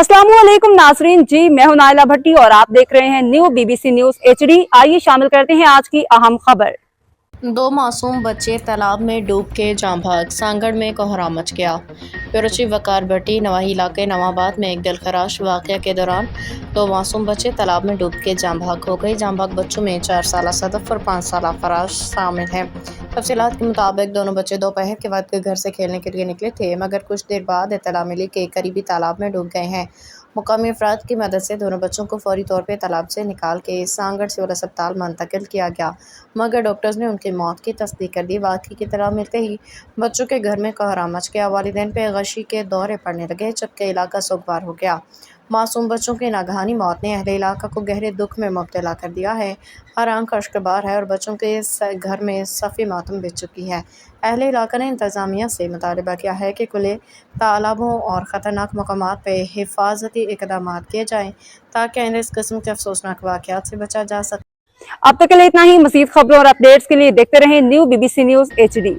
अस्सलाम वालेकुम नाजरीन जी, मैं हूं नाइला भट्टी और आप देख रहे हैं न्यू बीबीसी न्यूज HD। आइए शामिल करते हैं आज की अहम खबर। 2 मासूम बच्चे तालाब में डूब के जाँ भाग, सांगड़ में कोहराम मच गया। ब्यूरो चीफ वकार भट्टी, नवाही इलाके नवाबाद में एक दिलखराश वाक़या के दौरान 2 मासूम बच्चे तालाब में डूब के जाँ भाग हो गए। जाँ भाग बच्चों में 4 साला सदफ और 5 साला फराज शामिल हैं। तफसीलात के मुताबिक दोनों बच्चे दोपहर के वक्त घर से खेलने के लिए निकले थे, मगर कुछ देर बाद इत्तला मिली कि करीबी तालाब में डूब गए हैं। मुकामी अफराद की मदद से दोनों बच्चों को फौरी तौर पर तालाब से निकाल के सांगड़ सिविल अस्पताल मुंतकिल किया गया, मगर डॉक्टर्स ने उनकी मौत की तस्दीक कर दी। वाक़ई की इत्तला मिलते ही बच्चों के घर में कोहराम मच गया। वालिदैन पे गशी के दौरे पड़ने लगे, जबकि इलाका सोगवार हो गया। मासूम बच्चों की नागहानी मौत ने अहले इलाका को गहरे दुख में मुब्तला कर दिया है। हर आंख अश्कबार है और बच्चों के घर में सफ़ी मातम बिछ चुकी है। अहले इलाका ने इंतज़ामिया से मुतालबा किया है कि खुले तालाबों और ख़तरनाक मकामात पर हिफाजती इक़दामात किए जाएँ, ताकि आइंदा इस किस्म के अफसोसनाक वाक़यात से बचा जा सके। अब तक के लिए इतना ही। मज़ीद खबरों और अपडेट्स के लिए देखते रहें न्यू बीबीसी न्यूज HD।